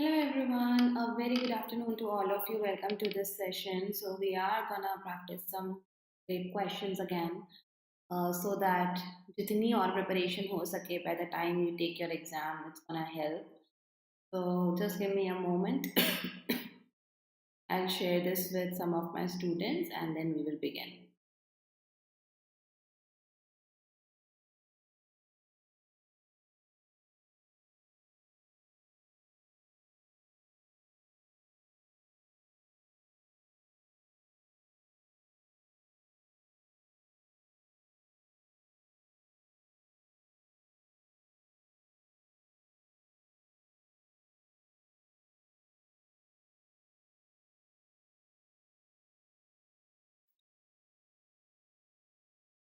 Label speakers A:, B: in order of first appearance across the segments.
A: Hello everyone, a very good afternoon to all of you. Welcome to this session. So we are gonna practice some great questions again, so that जितनी और preparation हो सके by the time you take your exam, it's gonna help. So just give me a moment. I'll share this with some of my students and then we will begin.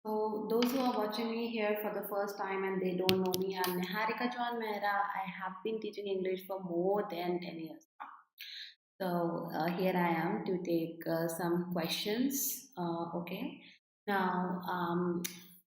A: So those who are watching me here for the first time and they don't know me, I'm Niharika John Mehra. I have been teaching English for more than 10 years now. So here I am to take some questions. Okay. Now,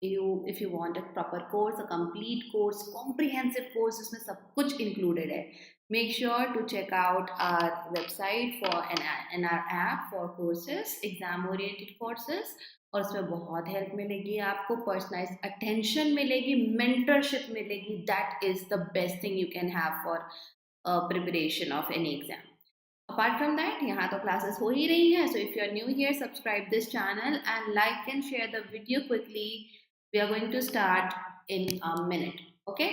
A: if you want a proper course, a complete course, comprehensive course, इसमें सब कुछ included है. Make sure to check out our website for and our app for courses, exam oriented courses. और उसमें बहुत help मिलेगी आपको, personalise attention मिलेगी, मेंटरशिप मिलेगी. That is the best thing you can have for preparation of any exam. Apart from that, यहाँ तो classes हो ही रही हैं. So if you are new here, subscribe this channel and like and share the video quickly. We are going to start in a minute. Okay?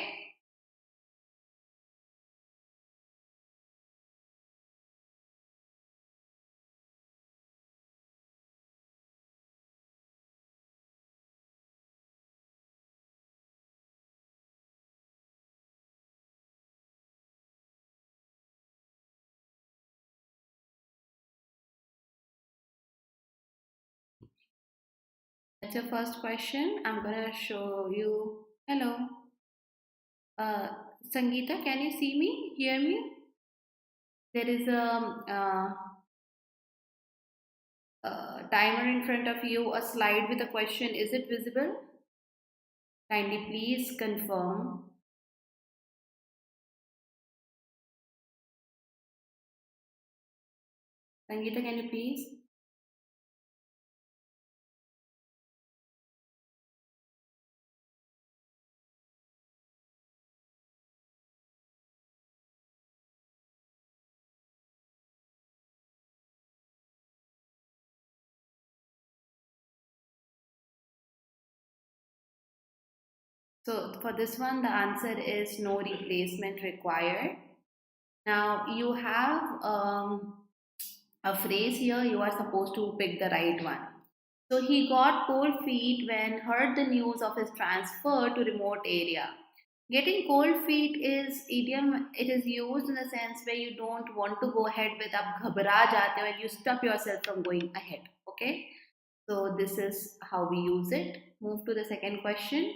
A: That's your first question. I'm gonna show you. Hello, uh, Sangeeta. Can you see me? Hear me? There is a timer in front of you. A slide with a question. Is it visible? Kindly please confirm. Sangeeta, can you please? So for this one, the answer is no replacement required. Now you have a phrase here, you are supposed to pick the right one. So he got cold feet when heard the news of his transfer to remote area. Getting cold feet is idiom. It is used in a sense where you don't want to go ahead with ab घबरा जाते हो and you stop yourself from going ahead. Okay. So this is how we use it. Move to the second question.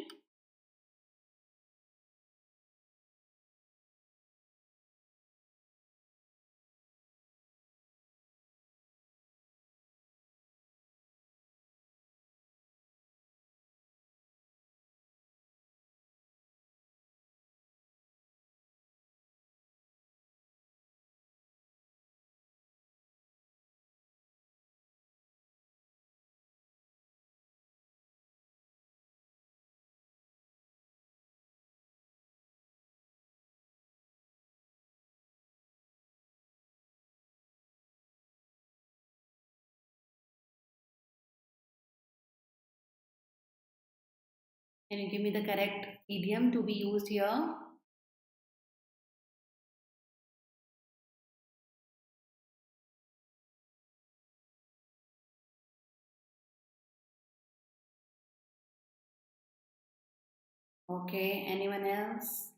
A: Can you give me the correct idiom to be used here? Okay, anyone else?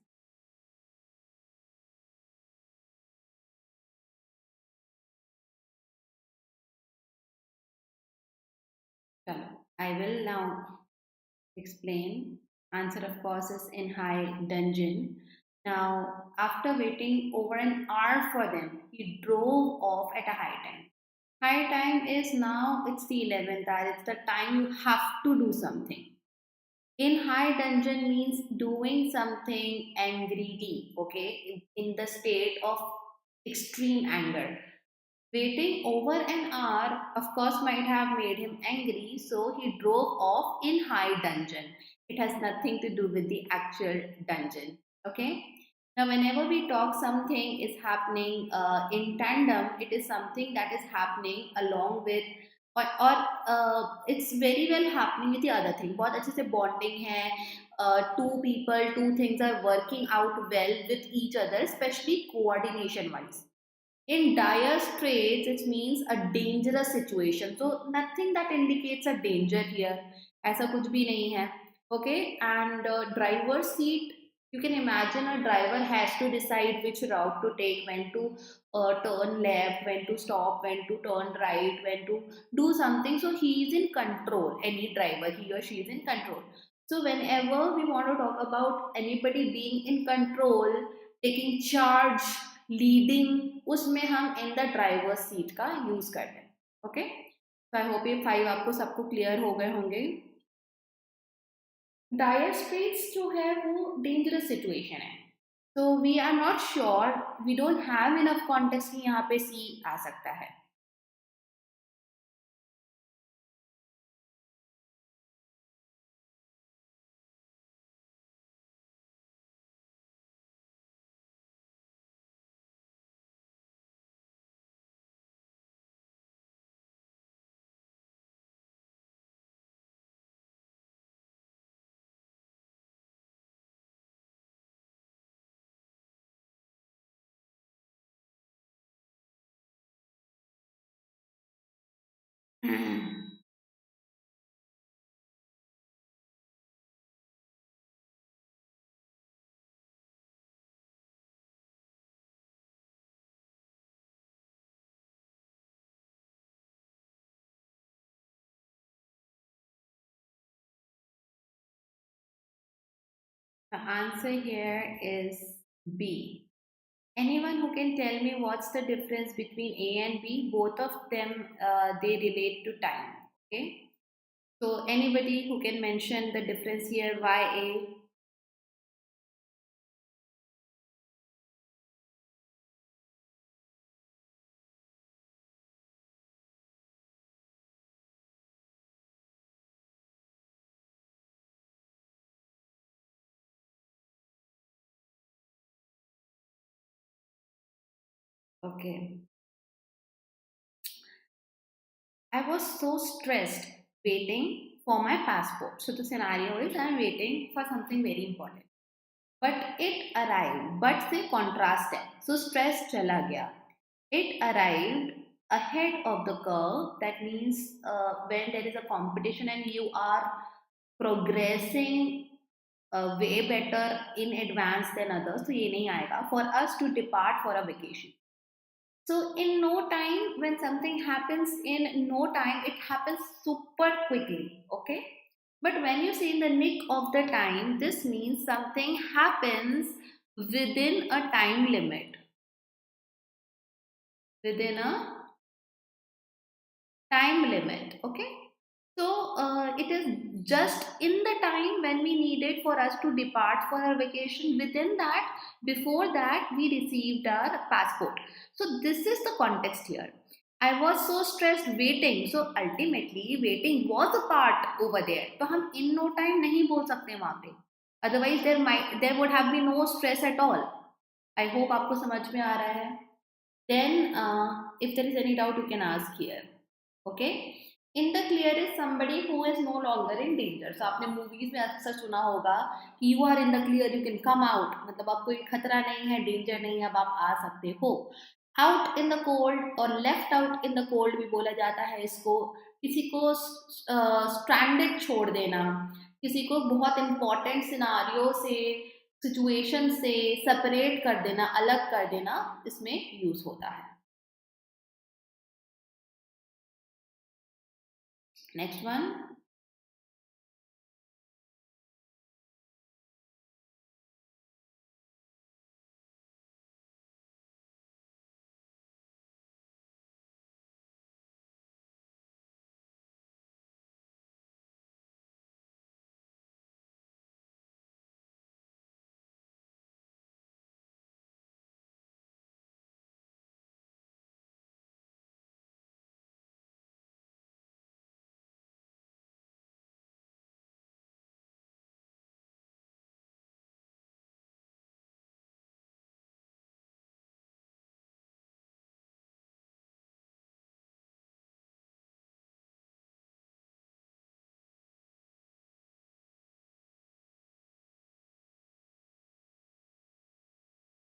A: Chalo. I will now explain. Answer, of course, is in high dungeon. Now, after waiting over an hour for them, he drove off at a high time. High time is now, it's the 11th hour, it's the time you have to do something. In high dungeon means doing something angrily, okay, in the state of extreme anger. Waiting over an hour, of course, might have made him angry, so he drove off in high dungeon. It has nothing to do with the actual dungeon. Okay? Now, whenever we talk something is happening in tandem, it is something that is happening along with or it's very well happening with the other thing. बहुत अच्छे से bonding है. Two people, two things are working out well with each other, especially coordination wise. In dire straits, it means a dangerous situation. So nothing that indicates a danger here. ऐसा कुछ भी नहीं है. Okay, and driver's seat. You can imagine a driver has to decide which route to take, when to turn left, when to stop, when to turn right, when to do something. So he is in control. Any driver, he or she is in control. So whenever we want to talk about anybody being in control, taking charge, leading, उसमें हम in the driver seat का use करते हैं. Okay, तो I hope ये 5 आपको सबको clear हो गए होंगे. डायर स्ट्रेट्स जो है वो डेंजरस सिचुएशन है. तो we are not sure, we don't have enough context कि यहाँ पे सी आ सकता है. The answer here is B. Anyone who can tell me what's the difference between A and B? Both of them, they relate to time. Okay. So anybody who can mention the difference here, why A? Okay. I was so stressed waiting for my passport. So the scenario is I'm waiting for something very important. But it arrived. But से contrast है. So stress चला गया. It arrived ahead of the curve. That means when there is a competition and you are progressing way better in advance than others, तो ये नहीं आएगा. For us to depart for a vacation. So in no time, when something happens in no time, it happens super quickly. Okay. But when you say in the nick of the time, this means something happens within a time limit. Within a time limit. Okay. So it is just in the time when we needed for us to depart for our vacation. Within that, before that, we received our passport. So this is the context here. I was so stressed waiting. So ultimately, waiting was a part over there. तो हम in no time नहीं बोल सकते वहाँ पे. Otherwise, there would have been no stress at all. I hope आपको समझ में आ रहा है. Then, if there is any doubt, you can ask here. Okay. In the clear is somebody who is no longer in danger. So आपने movies में अक्सर सुना होगा कि you are in the clear, you can come out. मतलब आप कोई खतरा नहीं है, डेंजर नहीं है, अब आप आ सकते हो. Out in the cold और left out in the cold भी बोला जाता है इसको. किसी को stranded छोड़ देना, किसी को बहुत important सिनारियो से, सिचुएशन से सेपरेट कर देना, अलग कर देना, इसमें यूज होता है. Next one.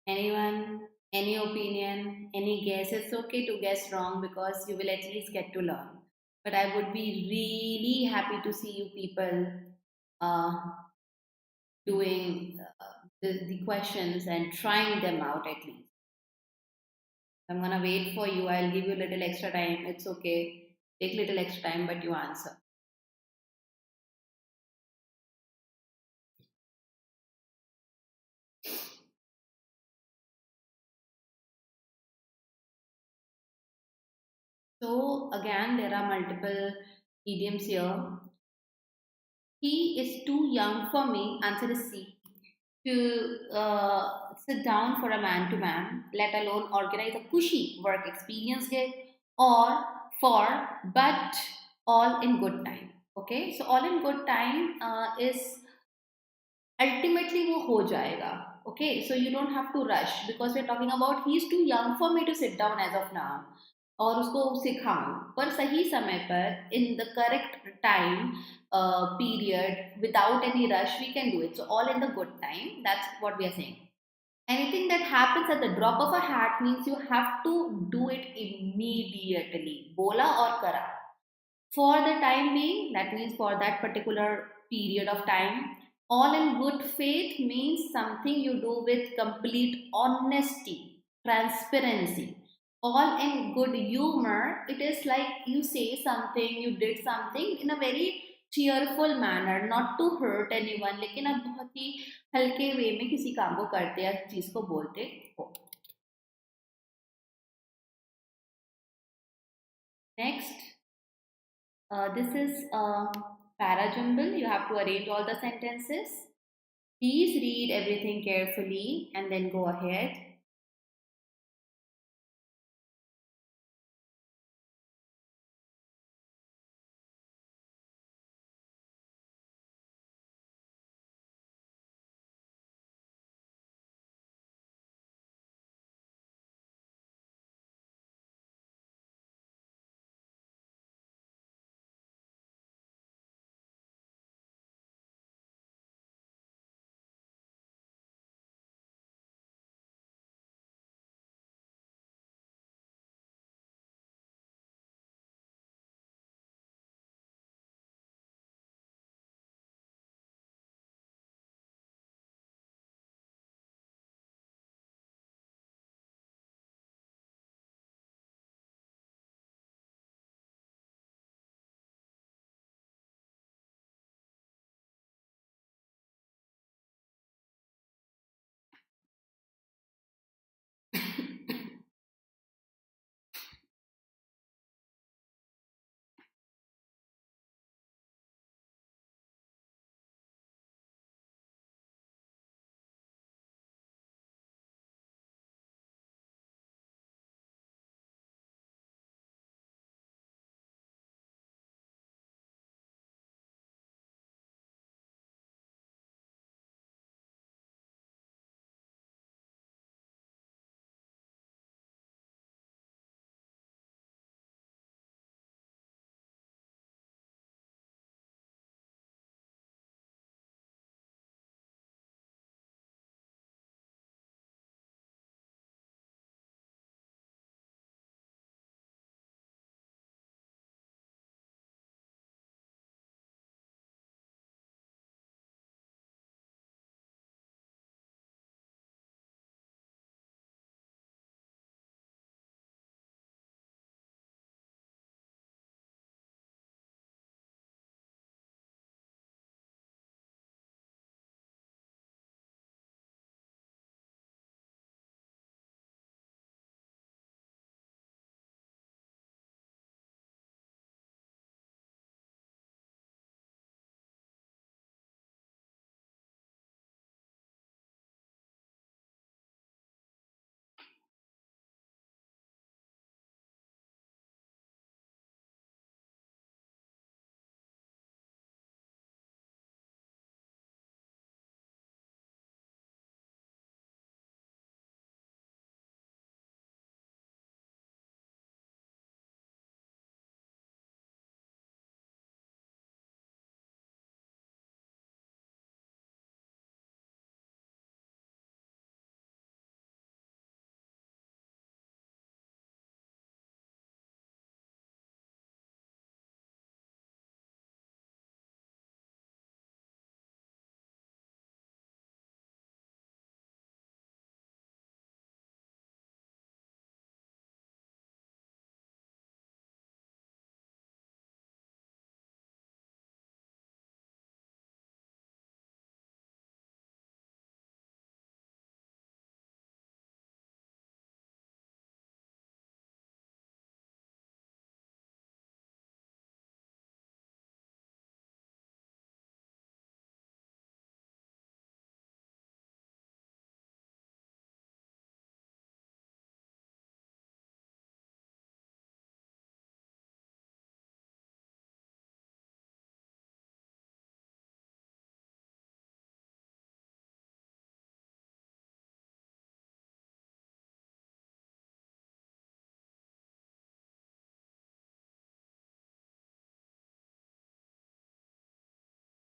A: Anyone? Any opinion? Any guess? It's okay to guess wrong because you will at least get to learn. But I would be really happy to see you people uh, doing the questions and trying them out at least. I'm gonna wait for you. I'll give you a little extra time. It's okay. Take little extra time, but you answer. So again, there are multiple idioms here. He is too young for me. Answer is C. To sit down for a man to man, let alone organize a cushy work experience gig, or for but all in good time. Okay, so all in good time is ultimately वो हो जाएगा. Okay, so you don't have to rush because we're talking about he is too young for me to sit down as of now और उसको सिखाऊं पर सही समय पर in the correct time period without any rush we can do it. So all in the good time, that's what we are saying. Anything that happens at the drop of a hat means you have to do it immediately. Bola or kara. For the time being, that means for that particular period of time. All in good faith means something you do with complete honesty, transparency. All in good humor, it is like you say something, you did something in a very cheerful manner, not to hurt anyone, लेकिन आप बहुत ही हल्के वे में किसी काम को करते या चीज को बोलते हो. Next, this is para jumble. You have to arrange all the sentences. Please read everything carefully and then go ahead.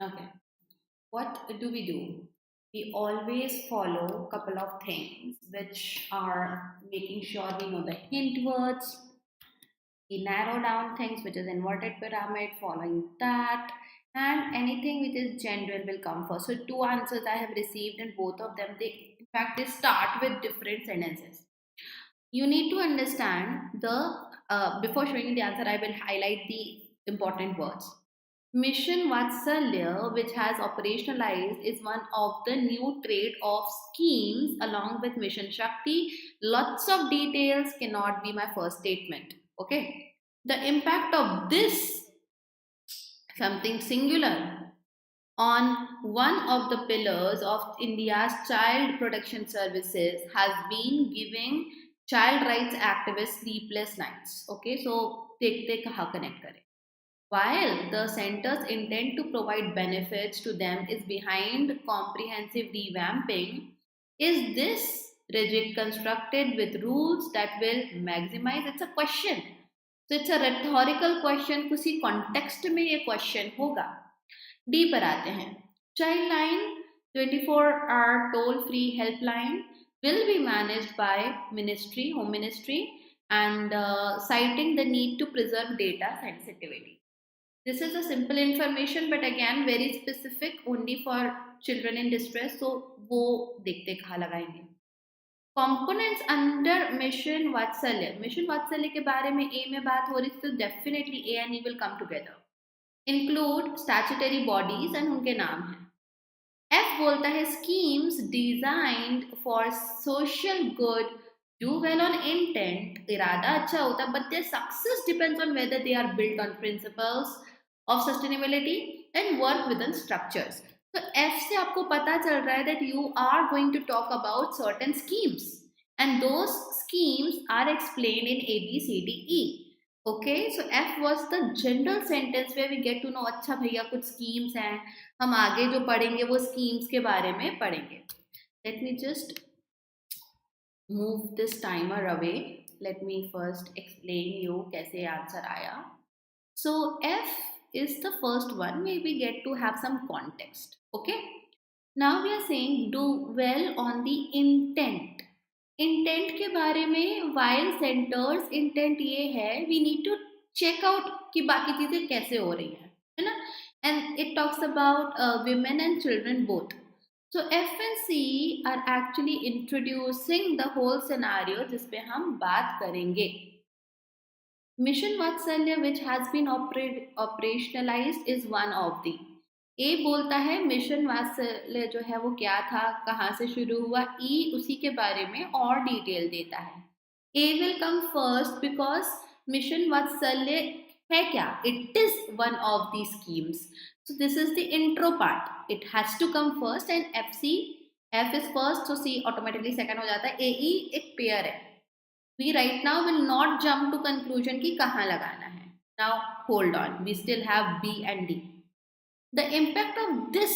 A: Okay. What do? We always follow a couple of things which are making sure we know the hint words, we narrow down things which is inverted pyramid, following that, and anything which is general will come first. So two answers I have received, and both of them they in fact they start with different sentences. You need to understand the before showing you the answer, I will highlight the important words. Mission Vatsalya, which has operationalized, is one of the new trade-off schemes along with Mission Shakti. Lots of details cannot be my first statement. Okay. The impact of this, something singular, on one of the pillars of India's child protection services has been giving child rights activists sleepless nights. Okay, so देखते कहाँ connect करें. While the center's intent to provide benefits to them is behind comprehensive revamping, is this rigid constructed with rules that will maximize? It's a question. So it's a rhetorical question. किसी context में ये question होगा. D पर आते हैं. Child line 24-hour toll-free helpline will be managed by Ministry, Home Ministry, and citing the need to preserve data sensitivity. This is a simple information, but again very specific only for children in distress. So वो देखते कहाँ लगाएंगे. Components under Mission Vatsalya के बारे में A में बात हो रही थी, तो definitely A and E will come together. Include statutory bodies and उनके नाम हैं. F बोलता है schemes designed for social good do well on intent, इरादा अच्छा होता है, but their success depends on whether they are built on principles of sustainability and work within structures. तो F से आपको पता चल रहा है that you are going to talk about certain schemes and those schemes are explained in A, B, C, D, E. Okay, so F was the general sentence where we get to know अच्छा भैया कुछ schemes हैं, हम आगे जो पढ़ेंगे वो schemes के बारे में पढ़ेंगे. Let me just move this timer away. Let me first explain you कैसे answer आया. So F is the first one where we get to have some context. Okay. Now we are saying do well on the intent. Intent के बारे में while centres intent ये है we need to check out कि बाकी चीजें कैसे हो रही हैं, है ना. And it talks about women and children both. So F and C are actually introducing the whole scenario जिस पे हम बात करेंगे. Mission Vatsalya which has been operationalised is one of the. A बोलता है मिशन वात्सल्य जो है वो क्या था, कहाँ से शुरू हुआ. ई उसी के बारे में और डिटेल देता है. A will come first because mission Vatsalya है क्या, it is one of the schemes. So this is the intro part, it has to come first and F is first, so C automatically second हो जाता है. A E एक pair है. We right now will not jump to conclusion कि कहाँ लगाना है. Now hold on, we still have B and D. The impact of this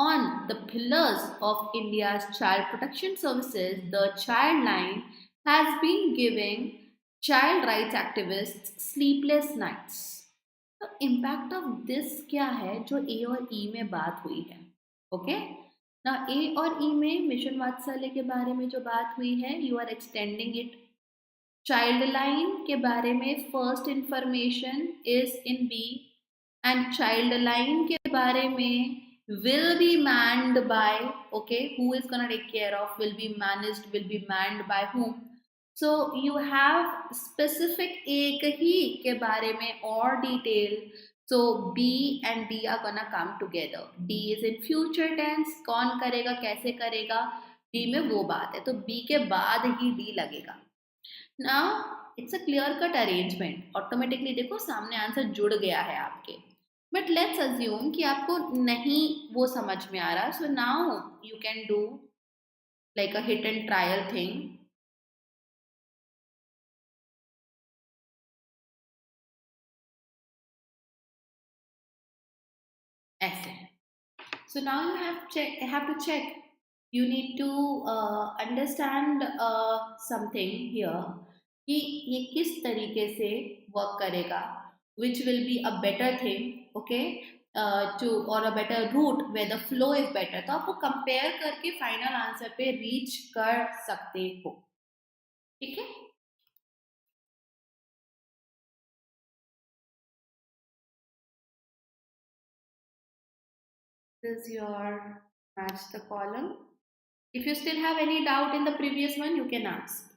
A: on the pillars of India's child protection services, the child line has been giving child rights activists sleepless nights. तो impact of this क्या है जो A और E में बात हुई है. Okay ना, A और E में मिशन वात्सल्य के बारे में जो बात हुई है you are extending it. Child line के बारे में first information is in B and child line के बारे में will be manned by, okay, who is gonna take care of, will be managed, will be manned by whom. So you have specific एक ही के बारे में और detail. So B and D are gonna come together. D is in future tense, कौन करेगा कैसे करेगा, D में वो बात है, तो B के बाद ही D लगेगा. Now it's a clear cut arrangement. Automatically देखो सामने आंसर जुड़ गया है आपके. बट लेट्स अज्यूम कि आपको नहीं वो समझ में आ रहा. So now you can do like a hit and trial thing. ऐसे. So now you have to check, you need to understand something here कि ये किस तरीके से वर्क करेगा, which will be a better thing. Okay, to or a better route where the flow is better, तो आप वो compare करके final answer पे reach कर सकते हो. ठीक है? This is your match the column. If you still have any doubt in the previous one, you can ask.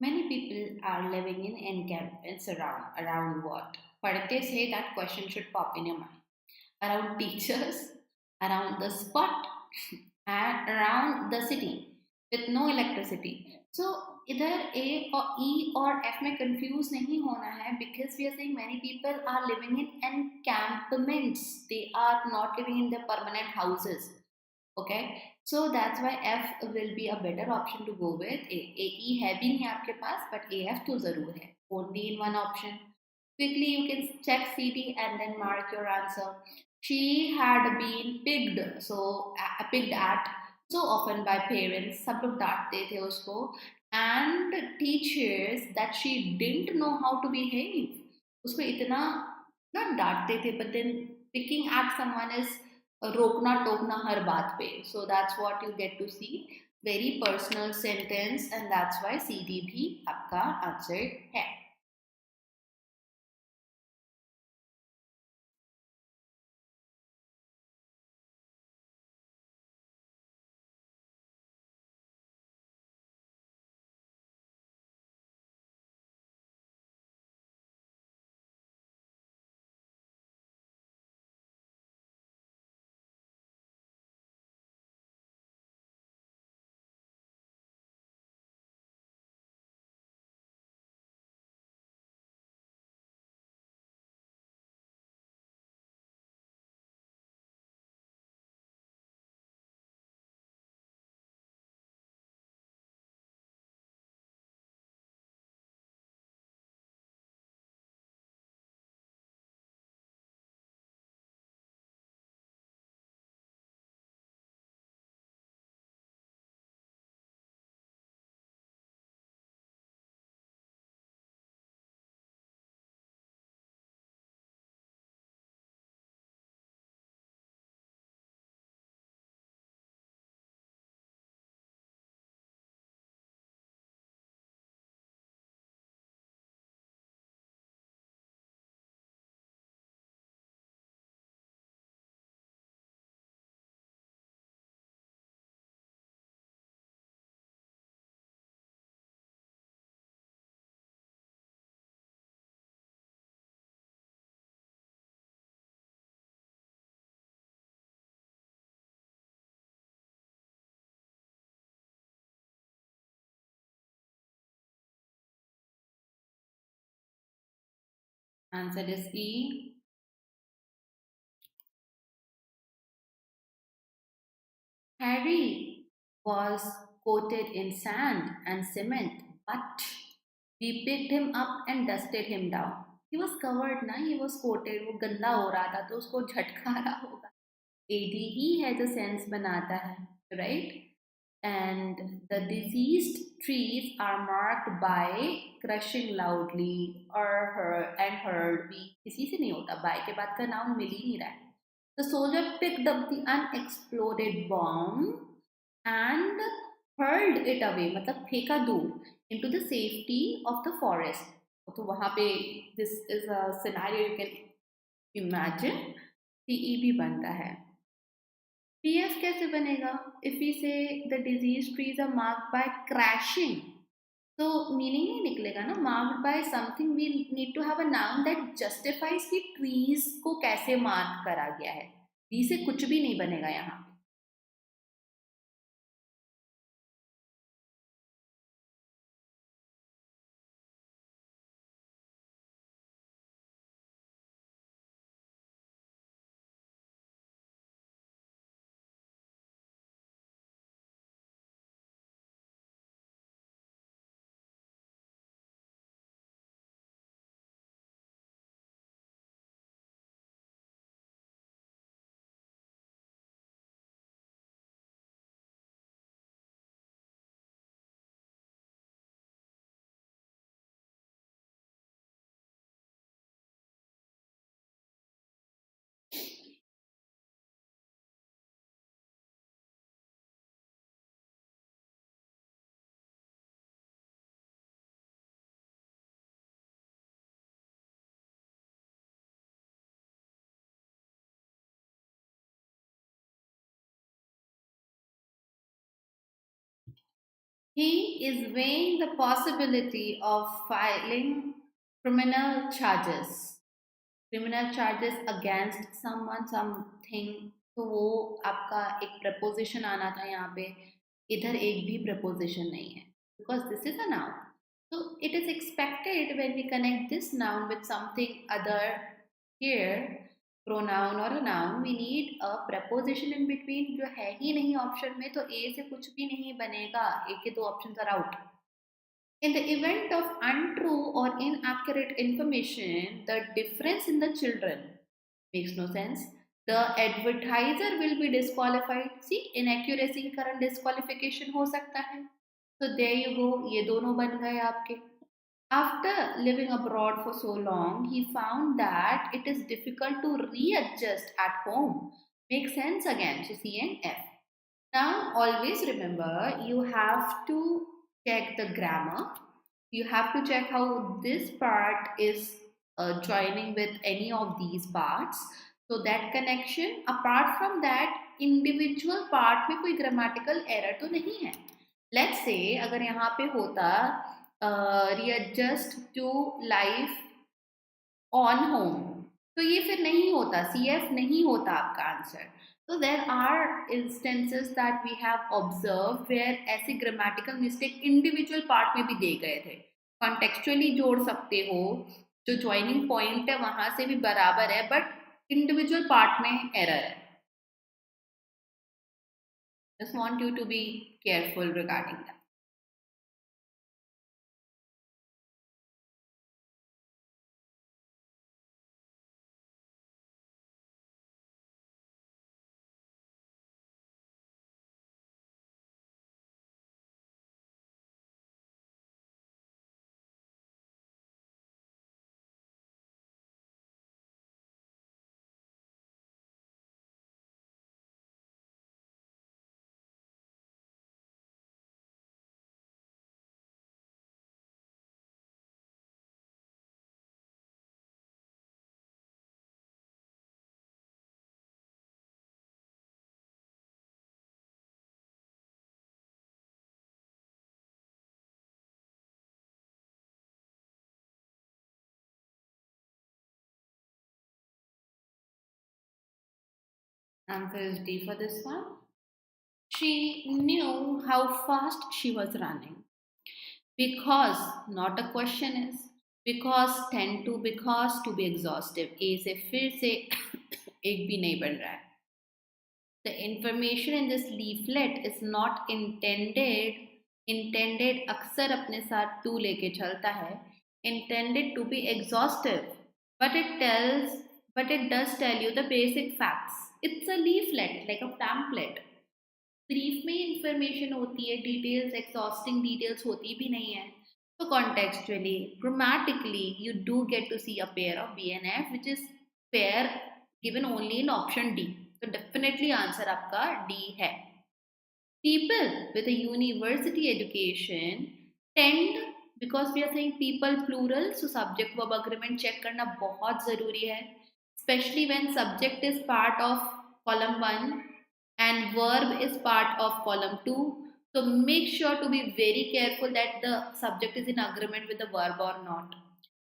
A: Many people are living in encampments around what? But they say that question should pop in your mind. Around teachers, around the spot, and around the city with no electricity. So either A or E or F में confuse नहीं होना है, because we are saying many people are living in encampments. They are not living in their permanent houses. Okay, so that's why F will be a better option to go with. AE है भी नहीं आपके पास, but AF तो जरूर है. Only in one option. Quickly you can check CD and then mark your answer. She had been picked at so often by parents. सब लोग डांटते थे उसको, and teachers that she didn't know how to behave. उसको इतना ना डांटते थे, but then picking at someone is रोकना टोकना हर बात पे. So that's what you get to see. Very personal sentence, and that's why CD भी आपका आंसर है. Answer is E. Harry was coated in sand and cement, but we picked him up and dusted him down. He was covered ना, he was coated, वो गंदा हो रहा था तो उसको झटका रहा होगा. AD ही है जो सेंस बनाता है, right? And the diseased trees are marked by crushing loudly or heard and heard भी किसी से नहीं होता, by के बाद का नाउन मिल ही नहीं रहा है. The soldier picked up the unexploded bomb and hurled it away, मतलब फेंका दूर into the safety of the forest. तो वहां पे this is a scenario you can imagine. CE भी बनता है. PF कैसे बनेगा? If we say the diseased trees are marked by crashing, तो मीनिंग नहीं निकलेगा ना. Marked by something, we need to have a noun that justifies कि ट्रीज को कैसे मार्क करा गया है. डी से कुछ भी नहीं बनेगा यहाँ. He is weighing the possibility of filing criminal charges. Criminal charges against someone, something. तो वो आपका एक preposition आना था यहाँ पे. इधर एक भी preposition नहीं है because this is a noun. So it is expected when we connect this noun with something other here, pronoun or a noun, we need a preposition in between, जो है ही नहीं ऑप्शन में. तो ए से कुछ भी नहीं बनेगा. ए के दो options are out. In the event of untrue or inaccurate information, the difference in the children makes no sense. The advertiser will be disqualified. See, inaccuracy के कारण disqualification हो सकता है. So there you go. ये दोनों बन गए आपके. After living abroad for so long, he found that it is difficult to readjust at home. Makes sense again. So C and F. Now, always remember, you have to check the grammar. You have to check how this part is joining with any of these parts. So that connection. Apart from that, individual part में कोई grammatical error तो नहीं है. Let's say अगर यहाँ पे होता readjust to life on home, तो ये फिर नहीं होता. CF नहीं होता आपका answer. So there are instances that we have observed where ऐसे grammatical mistake individual part में भी दे गए थे. Contextually जोड़ सकते हो, जो joining point है वहां से भी बराबर है, but individual part में error है. Just want you to be careful regarding that. Answer is D for this one. She knew how fast she was running. Because, not a question is, because tend to be exhaustive. A से फिर से एक भी नहीं बन रहा है. The information in this leaflet is not intended अक्सर अपने साथ to लेके चलता है. Intended to be exhaustive, but it does tell you the basic facts. It's a leaflet, like a pamphlet. Brief में इंफॉर्मेशन होती है, डिटेल्स, एक्सॉस्टिंग डिटेल्स होती भी नहीं है. तो contextually, grammatically, you do get to see a pair of B and F which is pair given only in option D. तो definitely answer आपका डी है. People with a university education tend, because we are saying people plural, so subject verb agreement check करना बहुत ज़रूरी है, especially when subject is part of column 1 and verb is part of column 2. So make sure to be very careful that the subject is in agreement with the verb or not.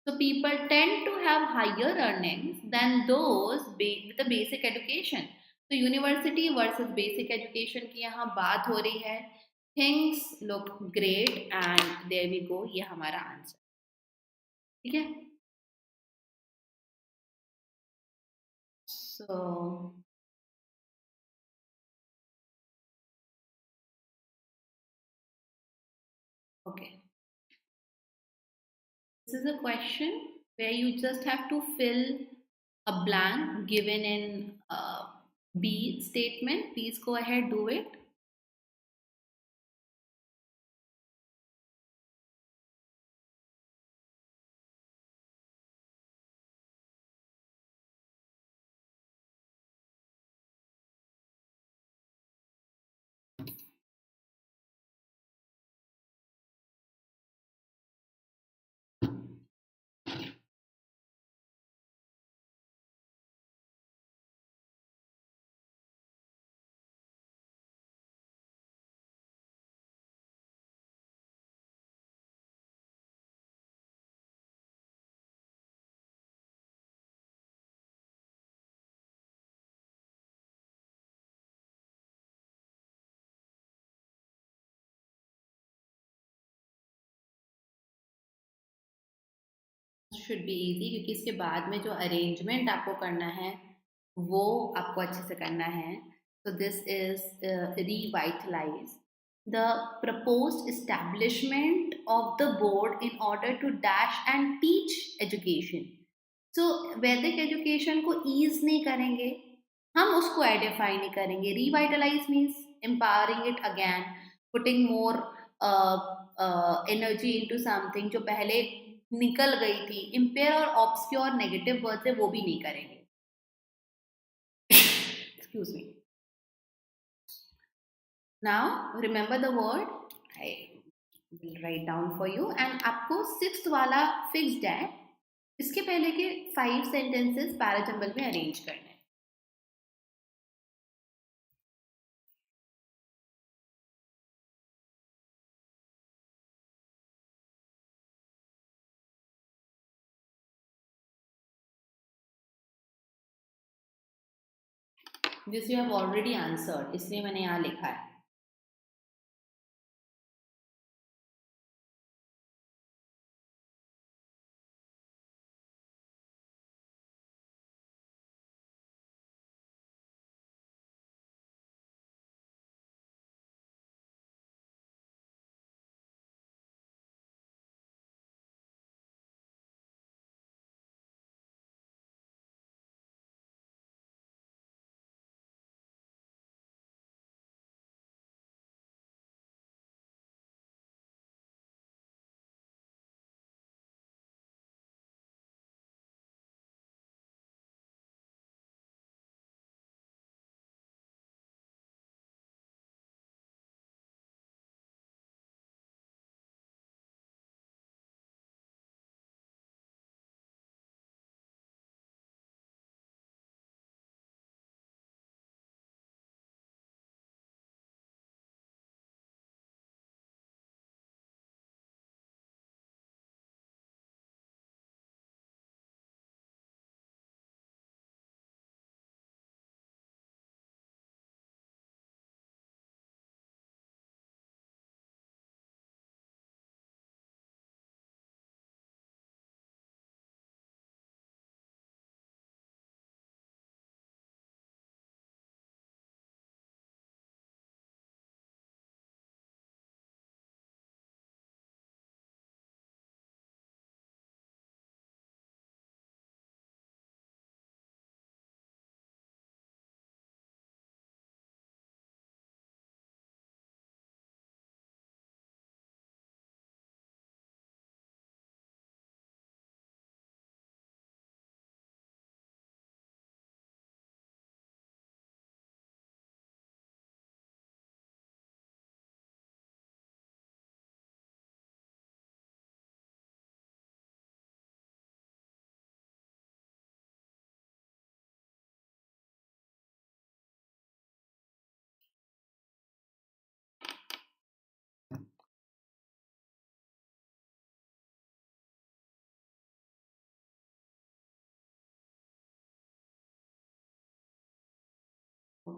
A: So people tend to have higher earnings than those with a basic education. So university versus basic education की यहाँ बात हो रही है. Things look great and there we go. ये हमारा answer. ठीक है? So okay. This is a question where you just have to fill a blank given in B statement. Please go ahead, do it. Should be easy, क्योंकि इसके बाद में जो arrangement आपको करना है वो आपको अच्छे से करना है. So this is revitalize the proposed establishment of the board in order to dash and teach education. So वैदिक एजुकेशन को ईज नहीं करेंगे, हम उसको एडिफाई नहीं करेंगे. Revitalise means empowering it again, putting more energy into something जो पहले निकल गई थी. इम्पेयर और ऑब्सक्योर नेगेटिव वर्ड है वो भी नहीं करेंगे. Excuse me. Now remember the word. I will write down for you. And आपको सिक्स्थ वाला फिक्स्ड है. इसके पहले के 5 सेंटेंसेस पैराजंबल में अरेंज करने हैं. This you have already answered, इसलिए मैंने यहाँ लिखा है.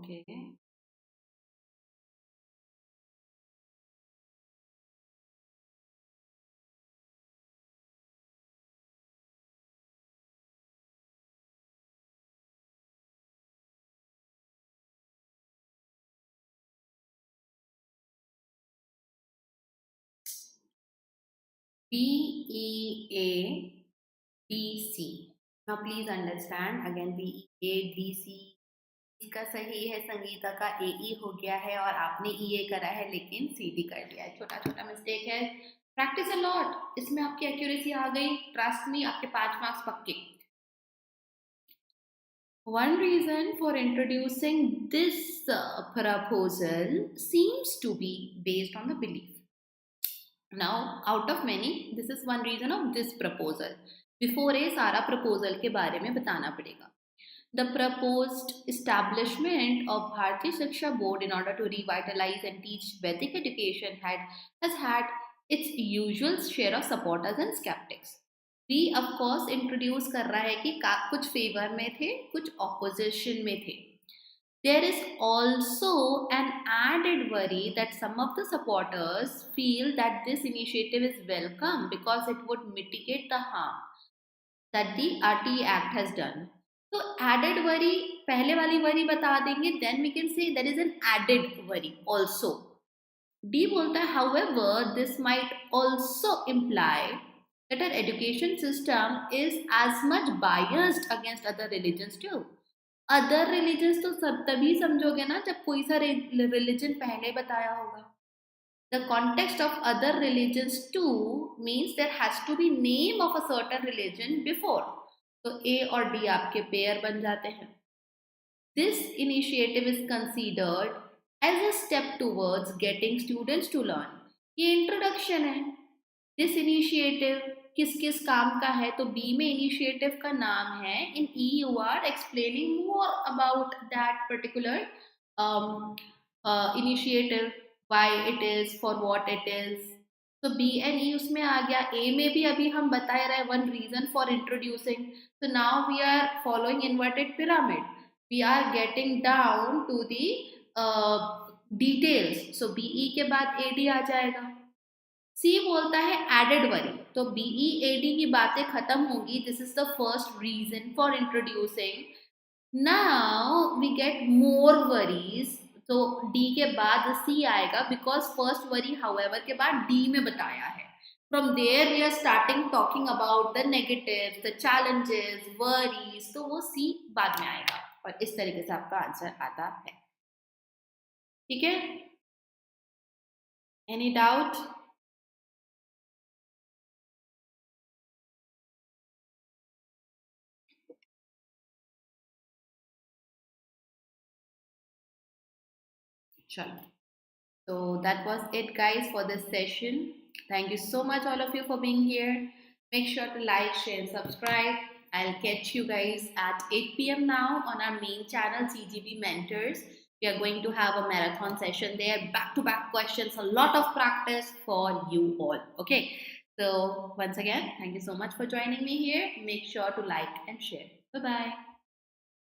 A: Okay. BEADC. Now please understand again, BEADC इसका सही है, संगीता का AE हो गया है और आपने EA करा है लेकिन CD कर लिया है, छोटा छोटा मिस्टेक है। प्रैक्टिस अ लॉट, इसमें आपकी एक्यूरेसी आ गई, ट्रस्ट मी, आपके 5 मार्क्स पक्के। One reason for introducing this proposal seems to be based on the belief. Now, out of many, this is one reason of this proposal. Before ये सारा proposal के बारे में बताना पड़ेगा. The proposed establishment of Bharatiya Shiksha Board in order to revitalize and teach Vedic education has had its usual share of supporters and skeptics. We of course introduce कर रहा है कि कुछ favor में थे, कुछ opposition में थे. There is also an added worry that some of the supporters feel that this initiative is welcome because it would mitigate the harm that the RT Act has done. So added worry, पहले वाली worry बता देंगे, then we can say there is an added worry also. D बोलता है, however, this might also imply that our education system is as much biased against other religions too. Other religions तो सब तभी समझोगे ना जब कोई सा रिलीजन पहले बताया होगा. The context of other religions too means there has to be name of a certain religion before. तो A और D आपके पेयर बन जाते हैं. This initiative is considered as a step towards getting students to learn. ये introduction है. This initiative किस किस काम का है, तो बी में इनिशिएटिव का नाम है, in E you are explaining more about that particular initiative, why it is, for what it is. तो बी एंड ई उसमें आ गया. ए में भी अभी हम बता रहे हैं वन रीजन फॉर इंट्रोड्यूसिंग. तो now we are following inverted pyramid, we are getting down to the details. So BE के बाद एडी आ जाएगा. सी बोलता है एडेड वरी, तो बीई एडी की बातें खत्म होगी. This is the first reason for introducing. Now we get more worries, तो डी के बाद सी आएगा बिकॉज फर्स्ट वरी हाउएवर के बाद डी में बताया है. From there we are starting talking about the negative, the challenges, worries, तो वो सी बाद में आएगा. और इस तरीके से आपका आंसर आता है. ठीक है, एनी डाउट? चलो, so that was it guys for this session. Thank you so much all of you for being here. Make sure to like, share and subscribe. I'll catch you guys at 8 p.m. now on our main channel CGB Mentors. We are going to have a marathon session there, back-to-back questions, a lot of practice for you all. Okay, so once again, thank you so much for joining me here. Make sure to like and share. Bye-bye.